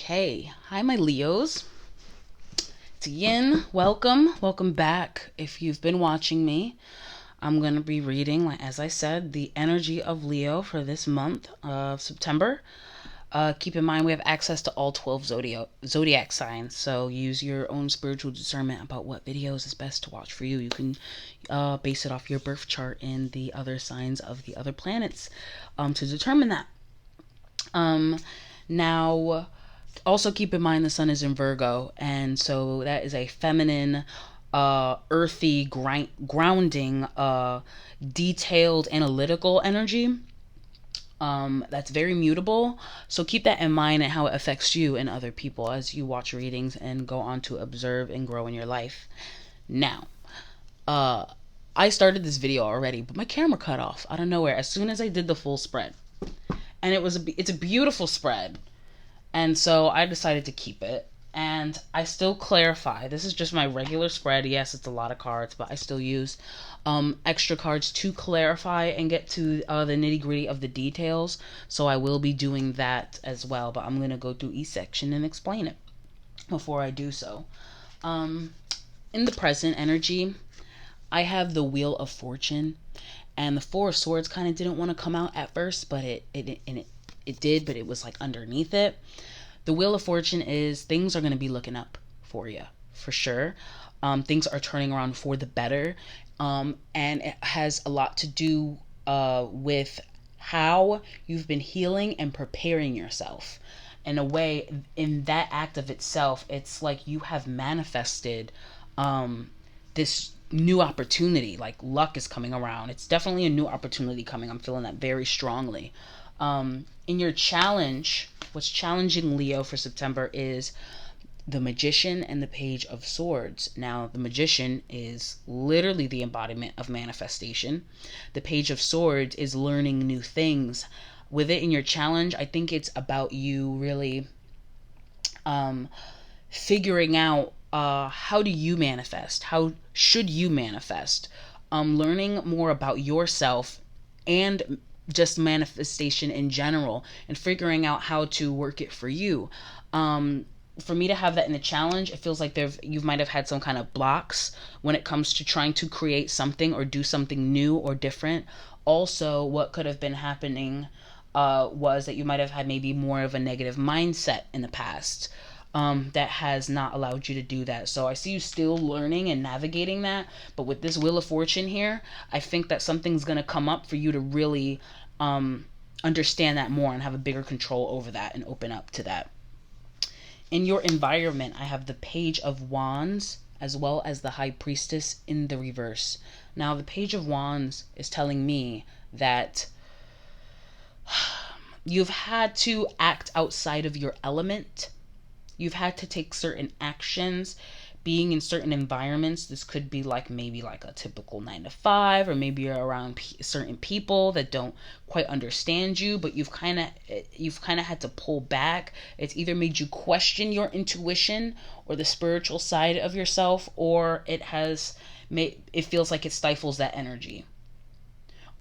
Okay. Hi, my Leos. It's Yin. Welcome back. If you've been watching me, I'm going to be reading, as I said, the energy of Leo for this month of September. Keep in mind we have access to all 12 zodiac signs, so use your own spiritual discernment about what videos is best to watch for you. You can base it off your birth chart and the other signs of the other planets to determine that. Now, also keep in mind the sun is in Virgo, and so that is a feminine, earthy, grounding, detailed, analytical energy. That's very mutable. So keep that in mind and how it affects you and other people as you watch readings and go on to observe and grow in your life. Now, uh, I started this video already, but my camera cut off out of nowhere as soon as I did the full spread, and it's a beautiful spread. And so I decided to keep it. And I still clarify. This is just my regular spread. Yes, it's a lot of cards, but I still use extra cards to clarify and get to the nitty gritty of the details. So I will be doing that as well. But I'm going to go through each section and explain it before I do so. In the present energy, I have the Wheel of Fortune. And the Four of Swords kind of didn't want to come out at first, but it did, but it was like underneath it. The Wheel of Fortune is things are going to be looking up for you, for sure. Things are turning around for the better. And it has a lot to do with how you've been healing and preparing yourself. In a way, in that act of itself, it's like you have manifested this new opportunity. Like luck is coming around. It's definitely a new opportunity coming. I'm feeling that very strongly. In your challenge, what's challenging Leo for September is the Magician and the Page of Swords. Now, the Magician is literally the embodiment of manifestation. The Page of Swords is learning new things. With it in your challenge, I think it's about you really figuring out how do you manifest? How should you manifest? Learning more about yourself and just manifestation in general and figuring out how to work it for you. For me to have that in the challenge, it feels like you might have had some kind of blocks when it comes to trying to create something or do something new or different. Also, what could have been happening was that you might have had maybe more of a negative mindset in the past that has not allowed you to do that. So I see you still learning and navigating that. But with this Wheel of Fortune here, I think that something's going to come up for you to really understand that more and have a bigger control over that and open up to that. In your environment, I have the Page of Wands as well as the High Priestess in the reverse. Now, the Page of Wands is telling me that you've had to act outside of your element. You've had to take certain actions, being in certain environments. This could be maybe like a typical 9 to 5, or maybe you're around certain people that don't quite understand you, but you've kind of had to pull back. It's either made you question your intuition or the spiritual side of yourself, or it feels like it stifles that energy.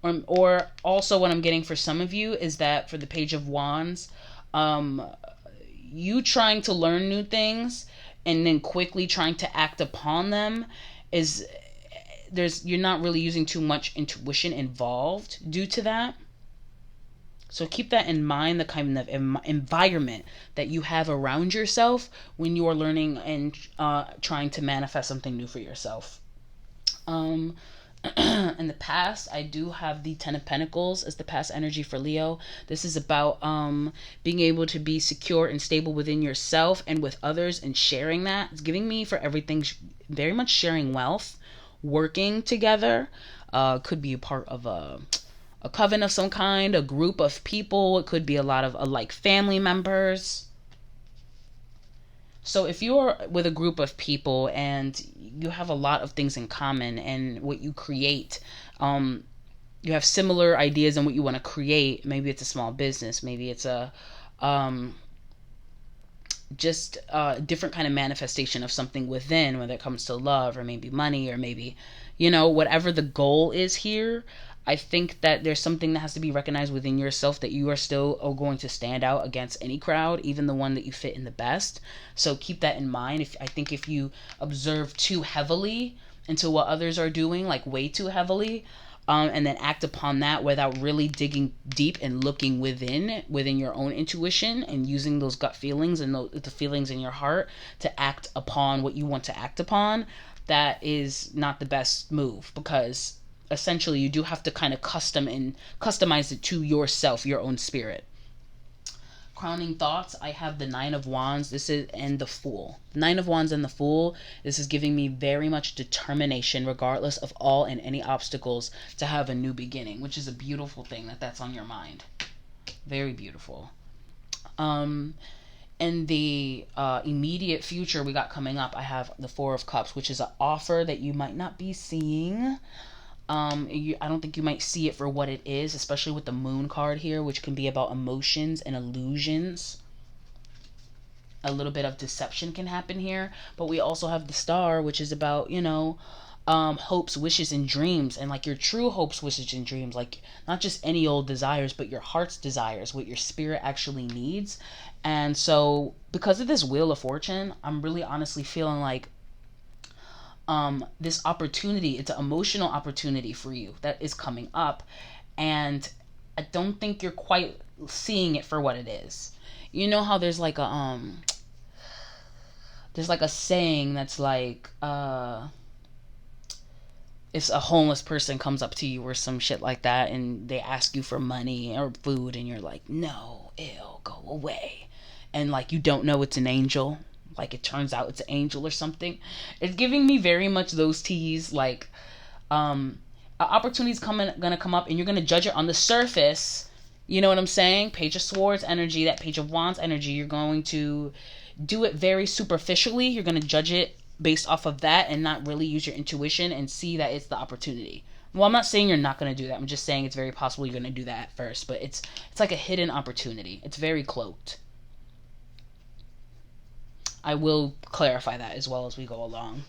Or also what I'm getting for some of you is that for the Page of Wands, you trying to learn new things and then quickly trying to act upon them you're not really using too much intuition involved due to that. So keep that in mind, the kind of environment that you have around yourself when you are learning and trying to manifest something new for yourself. In the past, I do have the Ten of Pentacles as the past energy for Leo. This is about being able to be secure and stable within yourself and with others and sharing that. It's giving me for everything very much sharing wealth, working together. Could be a part of a coven of some kind, a group of people. It could be a lot of like family members. So if you're with a group of people and you have a lot of things in common and what you create, you have similar ideas on what you want to create. Maybe it's a small business. Maybe it's a just a different kind of manifestation of something within, whether it comes to love or maybe money or maybe, whatever the goal is here. I think that there's something that has to be recognized within yourself, that you are still going to stand out against any crowd, even the one that you fit in the best. So keep that in mind. I think if you observe too heavily into what others are doing, like way too heavily, and then act upon that without really digging deep and looking within your own intuition and using those gut feelings and the feelings in your heart to act upon what you want to act upon, that is not the best move, because essentially you do have to kind of customize it to yourself, your own spirit. Crowning thoughts, I have the Nine of Wands. This is and the Fool. Nine of Wands and the Fool. This is giving me very much determination, regardless of all and any obstacles, to have a new beginning, which is a beautiful thing that's on your mind. Very beautiful. In the immediate future we got coming up, I have the Four of Cups, which is an offer that you might not be seeing. I don't think you might see it for what it is, especially with the Moon card here, which can be about emotions and illusions. A little bit of deception can happen here, but we also have the Star, which is about, hopes, wishes, and dreams, and like your true hopes, wishes, and dreams, like not just any old desires, but your heart's desires, what your spirit actually needs. And so because of this Wheel of Fortune, I'm really honestly feeling like this opportunity, it's an emotional opportunity for you that is coming up, and I don't think you're quite seeing it for what it is. You know how there's like a saying that's like if a homeless person comes up to you or some shit like that and they ask you for money or food and you're like, no, ew, go away, and like you don't know it's an angel, like it turns out it's an angel or something. It's giving me very much those teas, like an opportunity's gonna come up and you're gonna judge it on the surface. You know what I'm saying? Page of Swords energy, that Page of Wands energy, you're going to do it very superficially. You're gonna judge it based off of that and not really use your intuition and see that it's the opportunity. Well, I'm not saying you're not going to do that. I'm just saying it's very possible you're going to do that at first, but it's like a hidden opportunity. It's very cloaked. I will clarify that as well as we go along.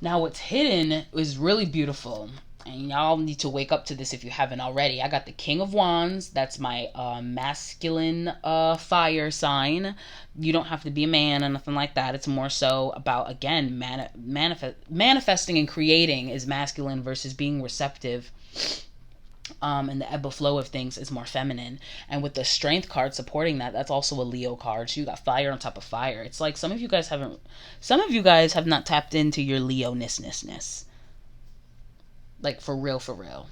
Now, what's hidden is really beautiful, and y'all need to wake up to this if you haven't already. I got the King of Wands. That's my masculine fire sign. You don't have to be a man or nothing like that. It's more so about, again, manifesting and creating is masculine versus being receptive. And the ebb and flow of things is more feminine. And with the Strength card supporting that, that's also a Leo card. So you got fire on top of fire. It's like some of you guys have not tapped into your Leo-ness. Like for real.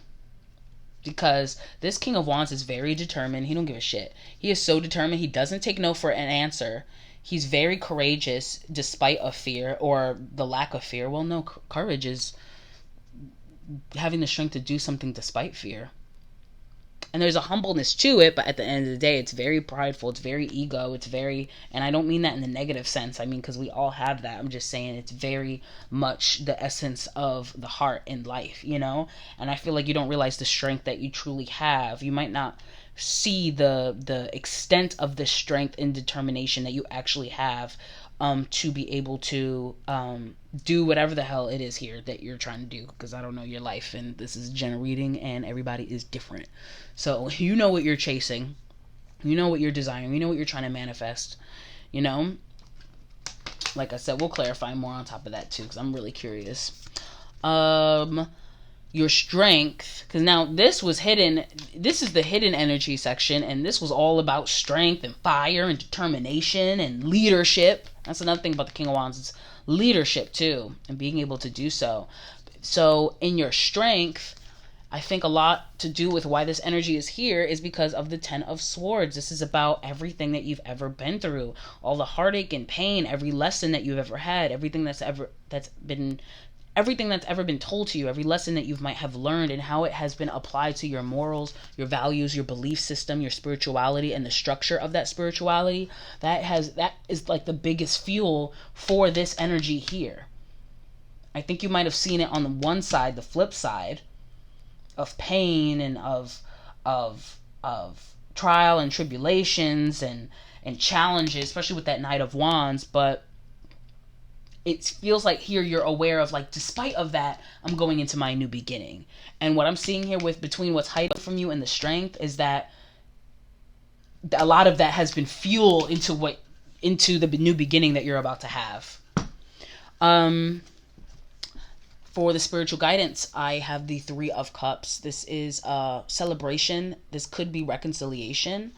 Because this King of Wands is very determined. He don't give a shit. He is so determined. He doesn't take no for an answer. He's very courageous despite of fear or the lack of fear. Well, no, courage is having the strength to do something despite fear. And there's a humbleness to it, but at the end of the day, it's very prideful, it's very ego, and I don't mean that in the negative sense, I mean because we all have that. I'm just saying it's very much the essence of the heart in life, and I feel like you don't realize the strength that you truly have. You might not see the extent of the strength and determination that you actually have, to be able to do whatever the hell it is here that you're trying to do, because I don't know your life, and this is a general reading and everybody is different. So you know what you're chasing, you know what you're desiring, you know what you're trying to manifest. Like I said, we'll clarify more on top of that too, because I'm really curious. Your strength, because now this was hidden, this is the hidden energy section, and this was all about strength and fire and determination and leadership. That's another thing about the King of Wands, it's leadership too, and being able to do so. So in your strength, I think a lot to do with why this energy is here is because of the Ten of Swords. This is about everything that you've ever been through, all the heartache and pain, every lesson that you've ever had, everything that's ever been told to you, every lesson that you might have learned, and how it has been applied to your morals, your values, your belief system, your spirituality, and the structure of that spirituality. That is like the biggest fuel for this energy here. I think you might have seen it on the one side, the flip side of pain and of trial and tribulations and challenges, especially with that Knight of Wands. But it feels like here you're aware of, like, despite of that, I'm going into my new beginning. And what I'm seeing here with between what's hiding from you and the strength is that a lot of that has been fuel into the new beginning that you're about to have. For the spiritual guidance, I have the Three of Cups. This is a celebration. This could be reconciliation.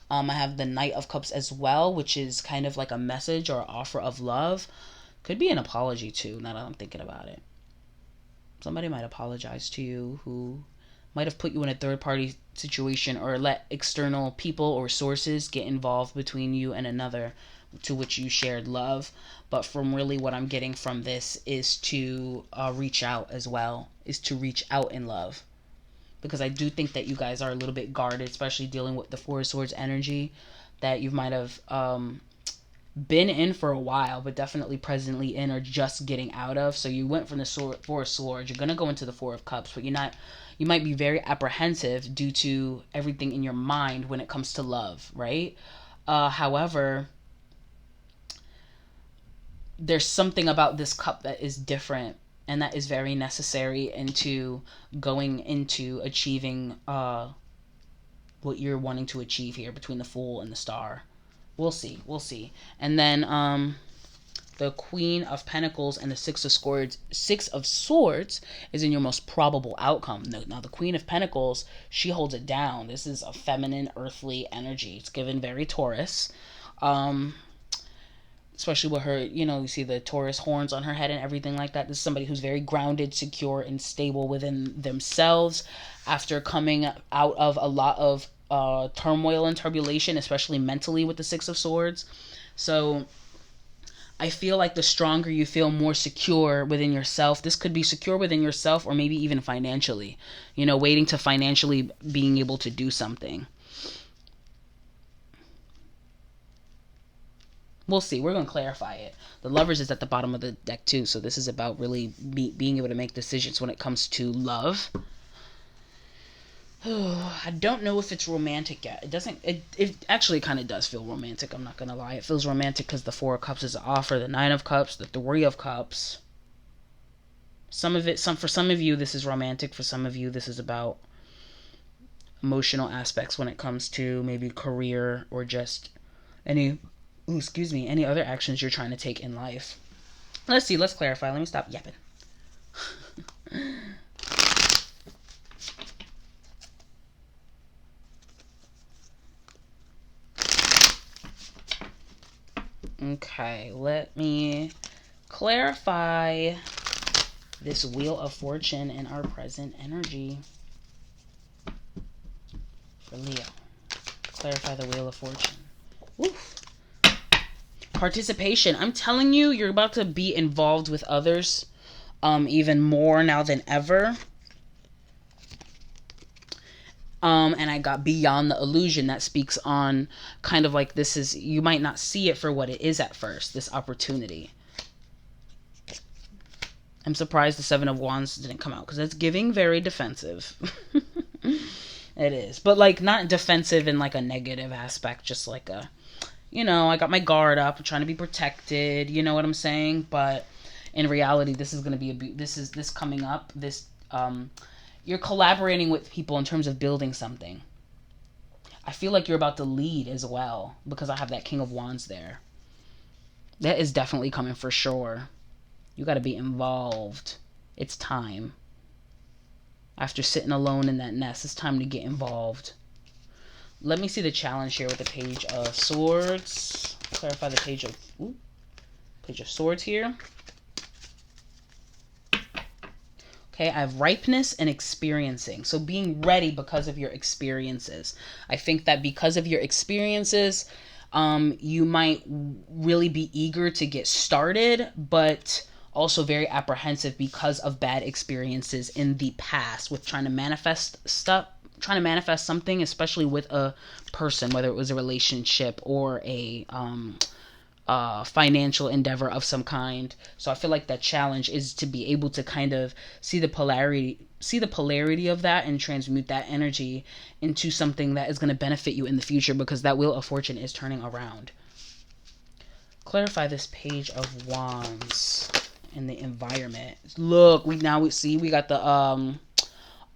I have the Knight of Cups as well, which is kind of like a message or offer of love. Could be an apology too, now that I'm thinking about it. Somebody might apologize to you who might have put you in a third party situation or let external people or sources get involved between you and another to which you shared love. But from really what I'm getting from this is to reach out as well, is to reach out in love. Because I do think that you guys are a little bit guarded, especially dealing with the Four of Swords energy that you might have been in for a while, but definitely presently in or just getting out of. So you went from the Four of Swords, you're going to go into the Four of Cups, but you might be very apprehensive due to everything in your mind when it comes to love, right? However, there's something about this cup that is different and that is very necessary into going into achieving what you're wanting to achieve here between the Fool and the Star. We'll see. And then the Queen of Pentacles and the Six of Swords is in your most probable outcome. Now the Queen of Pentacles, she holds it down. This is a feminine, earthly energy. It's given very Taurus. Especially with her, you see the Taurus horns on her head and everything like that. This is somebody who's very grounded, secure, and stable within themselves after coming out of a lot of turmoil and turbulation, especially mentally with the Six of Swords. So I feel like the stronger you feel, more secure within yourself. This could be secure within yourself or maybe even financially, waiting to financially being able to do something. We'll see. We're going to clarify it. The Lovers is at the bottom of the deck too. So this is about really being able to make decisions when it comes to love. I don't know if it's romantic yet. It actually kind of does feel romantic. I'm not going to lie. It feels romantic because the Four of Cups is an offer. The Nine of Cups, the Three of Cups. For some of you, this is romantic. For some of you, this is about emotional aspects when it comes to maybe career or just any other actions you're trying to take in life. Let's see. Let's clarify. Let me stop yapping. Okay, let me clarify this Wheel of Fortune and our present energy for Leo. Clarify the Wheel of Fortune. Oof. Participation. I'm telling you, you're about to be involved with others even more now than ever. And I got beyond the illusion. That speaks on kind of like you might not see it for what it is at first, this opportunity. I'm surprised the Seven of Wands didn't come out because it's giving very defensive. It is. But like not defensive in like a negative aspect, just like I got my guard up, I'm trying to be protected, you know what I'm saying? But in reality, this is going to be this coming up, you're collaborating with people in terms of building something. I feel like you're about to lead as well because I have that King of Wands there. That is definitely coming for sure. You got to be involved. It's time. After sitting alone in that nest, it's time to get involved. Let me see the challenge here with the Page of Swords. Clarify the Page of Swords here. Okay, I have ripeness and experiencing. So being ready because of your experiences. I think that because of your experiences, you might really be eager to get started, but also very apprehensive because of bad experiences in the past with trying to manifest something, especially with a person, whether it was a relationship or a financial endeavor of some kind. So I feel like that challenge is to be able to kind of see the polarity of that and transmute that energy into something that is going to benefit you in the future, because that Wheel of Fortune is turning around. clarify this Page of Wands in the environment. Look, we see we got the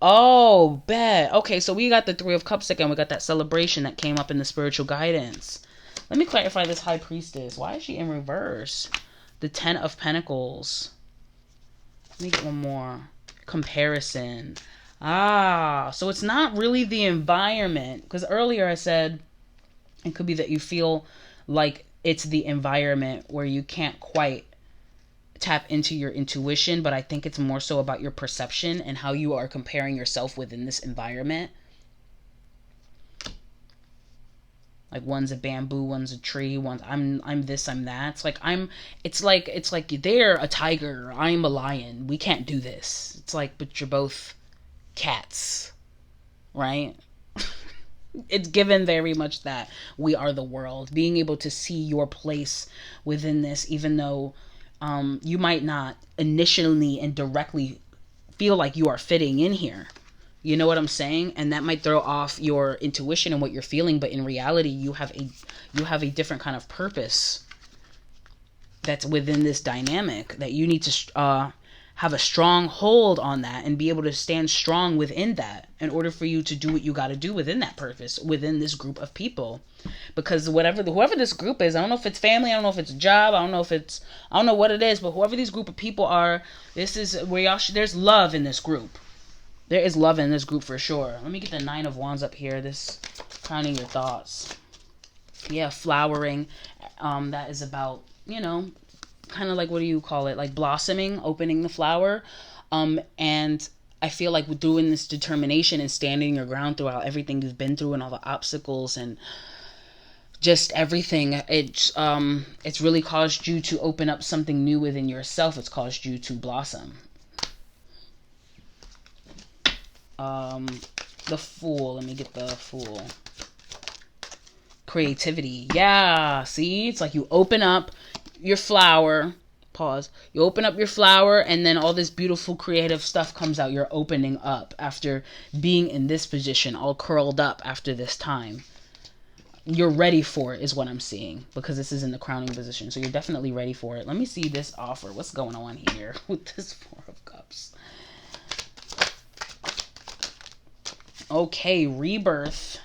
oh, bet. Okay, so we got the Three of Cups again. We got that celebration that came up in the spiritual guidance. Let me clarify this High Priestess. Why is she in reverse? The Ten of Pentacles. Let me get one more. Comparison. Ah, so it's not really the environment. Because earlier I said it could be that you feel like it's the environment where you can't quite tap into your intuition, but I think it's more so about your perception and how you are comparing yourself within this environment. Like one's a bamboo, one's a tree, one's I'm this, I'm that. It's like they're a tiger, I'm a lion. We can't do this. It's like, but you're both cats, right? It's given very much that we are the world. Being able to see your place within this, even though you might not initially and directly feel like you are fitting in here. You know what I'm saying? And that might throw off your intuition and what you're feeling, but in reality, you have a different kind of purpose that's within this dynamic that you need to have a strong hold on that and be able to stand strong within that in order for you to do what you got to do within that purpose, within this group of people. Because whoever this group is, I don't know if it's family, I don't know if it's a job, I don't know what it is, but whoever these group of people are, this is where y'all there's love in this group. There is love in this group for sure. Let me get the Nine of Wands up here. This crowning your thoughts. Yeah, flowering. That is about, kind of like, what do you call it? Like blossoming, opening the flower. And I feel like with doing this determination and standing your ground throughout everything you've been through and all the obstacles and just everything, it's really caused you to open up something new within yourself. It's caused you to blossom. The Fool. Let me get the Fool. Creativity. Yeah, see? It's like you open up your flower. Pause. You open up your flower and then all this beautiful creative stuff comes out. You're opening up after being in this position, all curled up after this time. You're ready for it is what I'm seeing, because this is in the crowning position. So you're definitely ready for it. Let me see this offer. What's going on here with this Four of Cups? Okay, rebirth.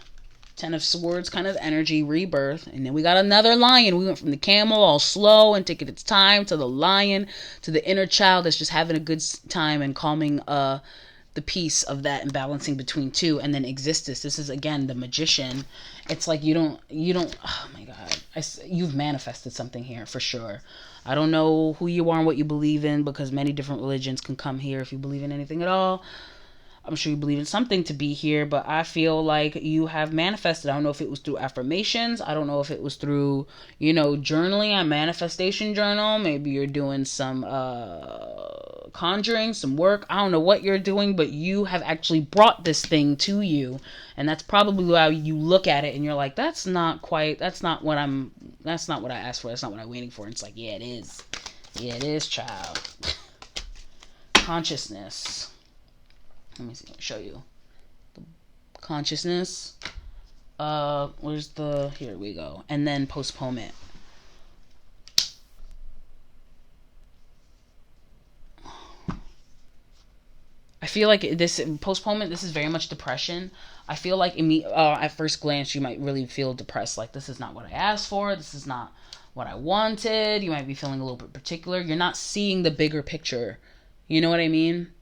Ten of Swords kind of energy, rebirth. And then we got another lion. We went from the camel all slow and taking its time to the lion, to the inner child that's just having a good time and calming the peace of that and balancing between two. And then existence. This is, again, the Magician. It's like you don't, oh my God. You've manifested something here for sure. I don't know who you are and what you believe in, because many different religions can come here if you believe in anything at all. I'm sure you believe in something to be here, but I feel like you have manifested. I don't know if it was through affirmations. I don't know if it was through, journaling, a manifestation journal. Maybe you're doing some conjuring, some work. I don't know what you're doing, but you have actually brought this thing to you. And that's probably why you look at it and you're like, that's not what I asked for. That's not what I'm waiting for. And it's like, yeah, it is. Yeah, it is, child. Consciousness. Let me see. I'll show you the consciousness. Here we go. And then postponement. I feel like this postponement, this is very much depression. I feel like at first glance, you might really feel depressed. Like, this is not what I asked for. This is not what I wanted. You might be feeling a little bit particular. You're not seeing the bigger picture. You know what I mean?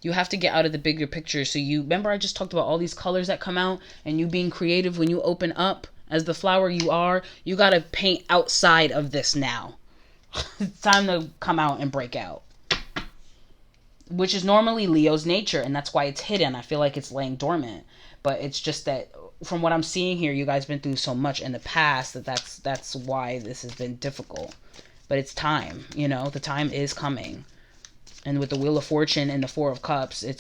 You have to get out of the bigger picture. So remember I just talked about all these colors that come out and you being creative when you open up as the flower you are. You got to paint outside of this now. It's time to come out and break out. Which is normally Leo's nature, and that's why it's hidden. I feel like it's laying dormant. But it's just that from what I'm seeing here, you guys been through so much in the past that's why this has been difficult. But it's time, the time is coming. And with the Wheel of Fortune and the Four of Cups, I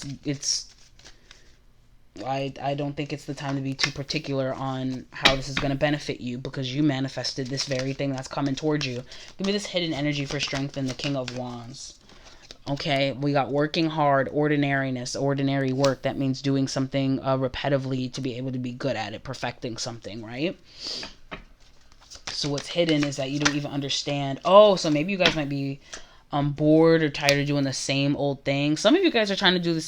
don't think it's the time to be too particular on how this is going to benefit you, because you manifested this very thing that's coming towards you. Give me this hidden energy for strength in the King of Wands. Okay, we got working hard, ordinariness, ordinary work. That means doing something repetitively to be able to be good at it, perfecting something, right? So what's hidden is that you don't even understand. Oh, so maybe you guys might be bored or tired of doing the same old thing. Some of you guys are trying to do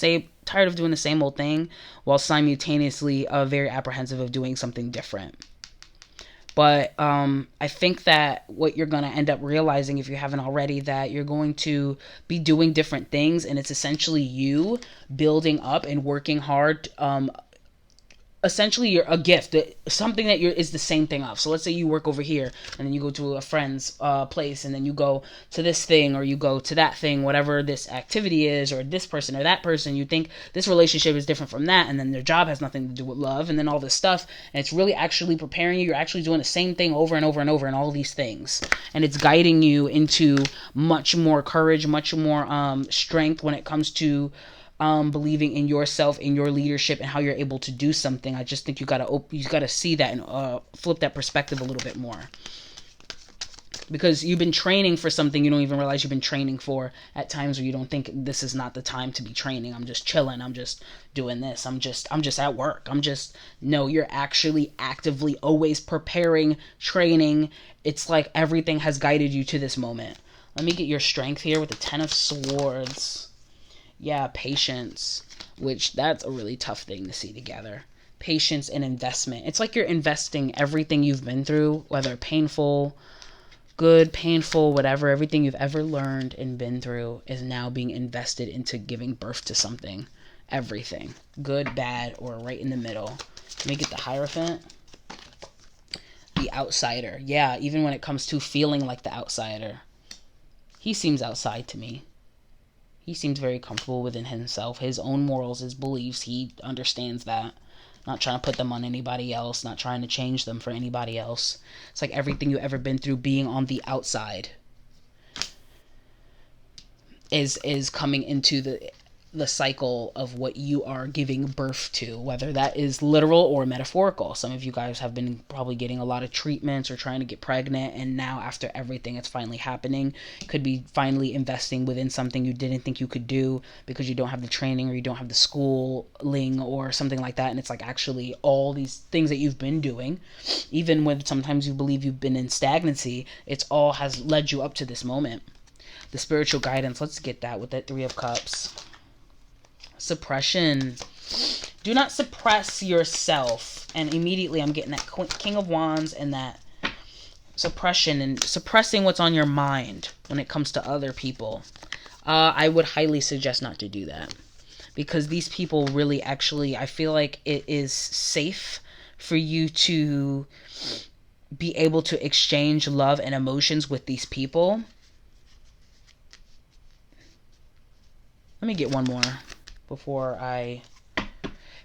tired of doing the same old thing, while simultaneously very apprehensive of doing something different. But I think that what you're going to end up realizing, if you haven't already, that you're going to be doing different things, and it's essentially you building up and working hard. Essentially, you're a gift, something that is the same thing of. So let's say you work over here, and then you go to a friend's place, and then you go to this thing, or you go to that thing, whatever this activity is, or this person or that person. You think this relationship is different from that, and then their job has nothing to do with love, and then all this stuff, and it's really actually preparing you. You're actually doing the same thing over and over and over, and all these things, and it's guiding you into much more courage, much more strength when it comes to believing in yourself, in your leadership, and how you're able to do something. I just think you gotta see that and flip that perspective a little bit more, because you've been training for something you don't even realize you've been training for at times where you don't think this is not the time to be training. I'm just chilling. I'm just doing this. I'm just at work. No, you're actually actively always preparing, training. It's like everything has guided you to this moment. Let me get your strength here with the 10 of Swords. Yeah, patience, which that's a really tough thing to see together. Patience and investment. It's like you're investing everything you've been through, whether painful, good, painful, whatever, everything you've ever learned and been through is now being invested into giving birth to something. Everything. Good, bad, or right in the middle. Let me get the Hierophant. The outsider. Yeah, even when it comes to feeling like the outsider. He seems outside to me. He seems very comfortable within himself, his own morals, his beliefs. He understands that. Not trying to put them on anybody else, not trying to change them for anybody else. It's like everything you've ever been through being on the outside is coming into the cycle of what you are giving birth to, whether that is literal or metaphorical. Some of you guys have been probably getting a lot of treatments or trying to get pregnant, and now after everything it's finally happening, could be finally investing within something you didn't think you could do because you don't have the training or you don't have the schooling or something like that. And it's like actually all these things that you've been doing, even when sometimes you believe you've been in stagnancy, it's all has led you up to this moment. The spiritual guidance, let's get that with that 3 of Cups. Suppression. Do not suppress yourself. And immediately I'm getting that King of Wands and that suppression and suppressing what's on your mind when it comes to other people. I would highly suggest not to do that, because these people really actually, I feel like it is safe for you to be able to exchange love and emotions with these people. Let me get one more before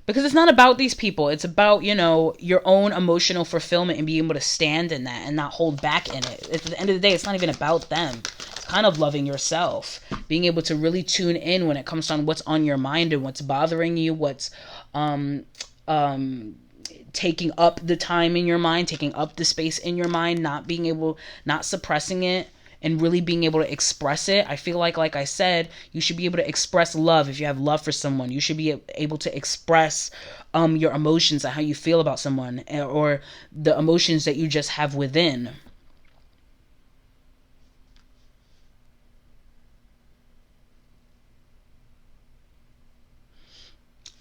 because it's not about these people. It's about, your own emotional fulfillment and being able to stand in that and not hold back in it. At the end of the day, it's not even about them. It's kind of loving yourself, being able to really tune in when it comes to what's on your mind and what's bothering you, what's taking up the time in your mind, taking up the space in your mind, not suppressing it, and really being able to express it. I feel like I said, you should be able to express love. If you have love for someone, you should be able to express your emotions and how you feel about someone, or the emotions that you just have within.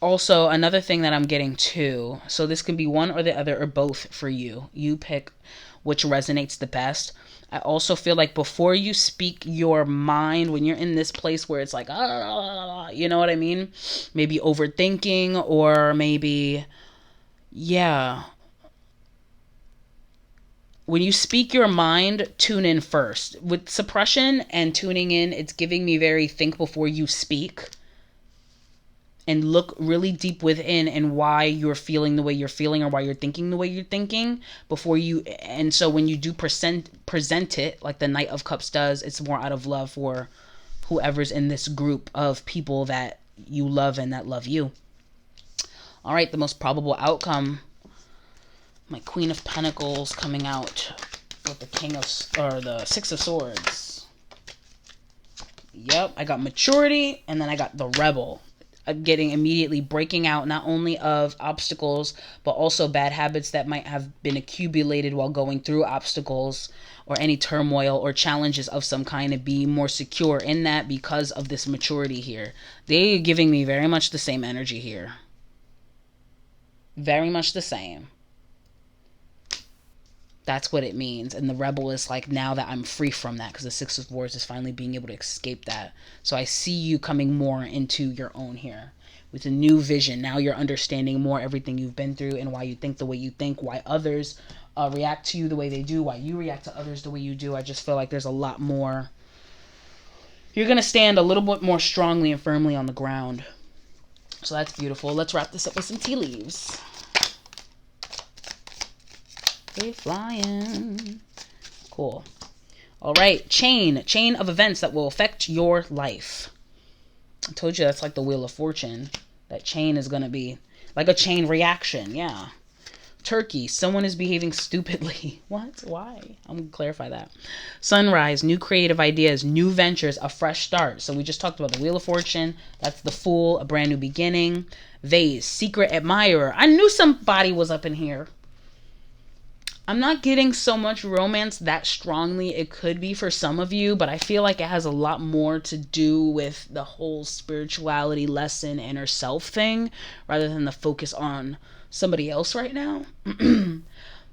Also, another thing that I'm getting too, so this can be one or the other or both for you. You pick which resonates the best. I also feel like before you speak your mind, when you're in this place where it's like, you know what I mean? Maybe overthinking, or maybe, yeah. When you speak your mind, tune in first. With suppression and tuning in, it's giving me very think before you speak. And look really deep within and why you're feeling the way you're feeling, or why you're thinking the way you're thinking before you. And so when you do present it like the Knight of Cups does, it's more out of love for whoever's in this group of people that you love and that love you. All right, the most probable outcome. My Queen of Pentacles coming out with the 6 of Swords. Yep, I got maturity, and then I got the Rebel. getting immediately breaking out not only of obstacles, but also bad habits that might have been accumulated while going through obstacles or any turmoil or challenges of some kind, to be more secure in that because of this maturity here. They're giving me very much the same energy here. Very much the same. That's what it means. And the rebel is like, now that I'm free from that, because the Six of Swords is finally being able to escape that. So I see you coming more into your own here with a new vision. Now you're understanding more everything you've been through and why you think the way you think, why others react to you the way they do, why you react to others the way you do. I just feel like there's a lot more. You're going to stand a little bit more strongly and firmly on the ground. So that's beautiful. Let's wrap this up with some tea leaves. They flying. Cool. All right. Chain of events that will affect your life. I told you that's like the Wheel of Fortune. That chain is going to be like a chain reaction. Yeah. Turkey. Someone is behaving stupidly. What? Why? I'm going to clarify that. Sunrise. New creative ideas. New ventures. A fresh start. So we just talked about the Wheel of Fortune. That's the Fool. A brand new beginning. Vase. Secret admirer. I knew somebody was up in here. I'm not getting so much romance that strongly. It could be for some of you, but I feel like it has a lot more to do with the whole spirituality lesson, inner self thing, rather than the focus on somebody else right now.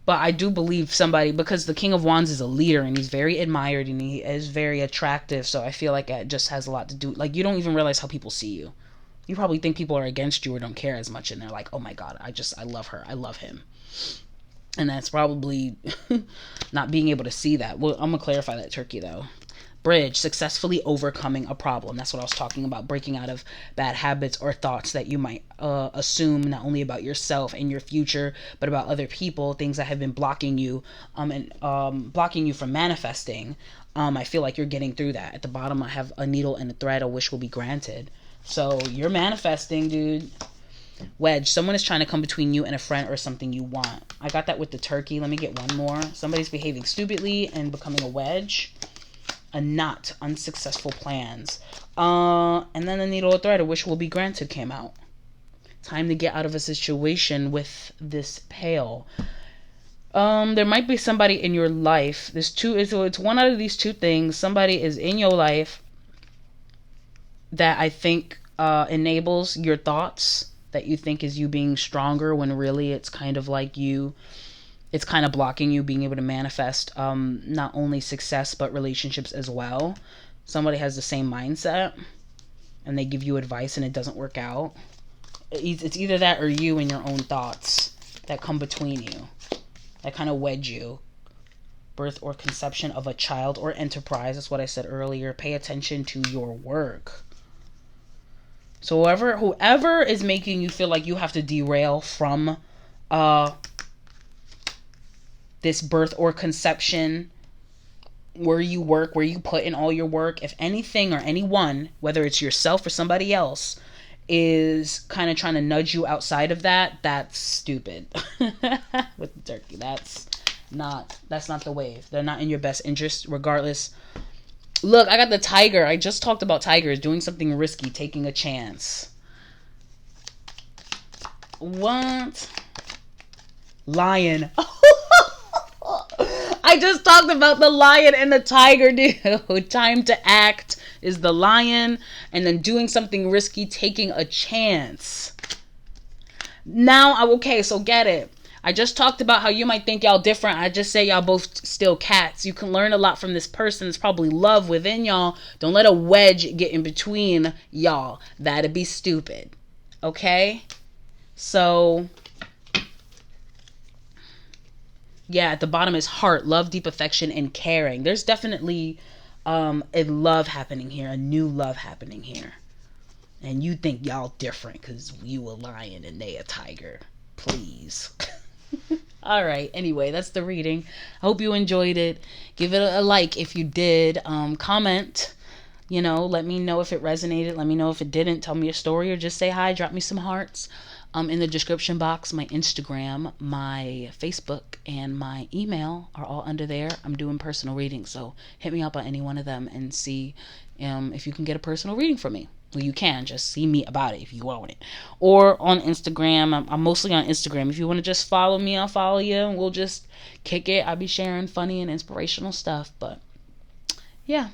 But I do believe somebody, because the King of Wands is a leader and he's very admired and he is very attractive. So I feel like it just has a lot to do. Like, you don't even realize how people see you. You probably think people are against you or don't care as much, and they're like, oh my God, I love her. I love him. And that's probably not being able to see that. Well, I'm going to clarify that, Turkey, though. Bridge, successfully overcoming a problem. That's what I was talking about, breaking out of bad habits or thoughts that you might assume not only about yourself and your future, but about other people, things that have been blocking you and blocking you from manifesting. I feel like you're getting through that. At the bottom, I have a needle and a thread. A wish will be granted. So you're manifesting, dude. Wedge, someone is trying to come between you and a friend or something you want. I got that with the Turkey. Let me get one more. Somebody's behaving stupidly and becoming a wedge. A knot, unsuccessful plans. And then the needle or thread, a wish will be granted, came out. Time to get out of a situation with this pail. There might be somebody in your life. It's one out of these two things. Somebody is in your life that I think enables your thoughts, that you think is you being stronger, when really it's kind of like it's kind of blocking you being able to manifest not only success but relationships as well. Somebody has the same mindset and they give you advice and it doesn't work out. It's either that or you and your own thoughts that come between you, that kind of wedge you. Birth or conception of a child or enterprise. That's what I said earlier. Pay attention to your work. So whoever is making you feel like you have to derail from this birth or conception, where you work, where you put in all your work, if anything or anyone, whether it's yourself or somebody else, is kind of trying to nudge you outside of that, that's stupid. With the Turkey, that's not the wave. They're not in your best interest, regardless. Look, I got the Tiger. I just talked about tigers doing something risky, taking a chance. What? Lion. I just talked about the lion and the tiger, dude. Time to act is the lion, and then doing something risky, taking a chance. Now, okay, so get it. I just talked about how you might think y'all different. I just say y'all both still cats. You can learn a lot from this person. It's probably love within y'all. Don't let a wedge get in between y'all. That'd be stupid. Okay? So, yeah, at the bottom is heart, love, deep affection, and caring. There's definitely a love happening here, a new love happening here. And you think y'all different because you a lion and they a tiger. Please. All right. Anyway, that's the reading. I hope you enjoyed it. Give it a like if you did. Comment. Let me know if it resonated. Let me know if it didn't. Tell me your story or just say hi. Drop me some hearts. In the description box, my Instagram, my Facebook, and my email are all under there. I'm doing personal readings, so hit me up on any one of them and see if you can get a personal reading from me. Well, you can just see me about it if you want it. Or on Instagram. I'm mostly on Instagram. If you want to just follow me, I'll follow you and we'll just kick it. I'll be sharing funny and inspirational stuff. But yeah,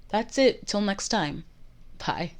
that's it. Till next time. Bye.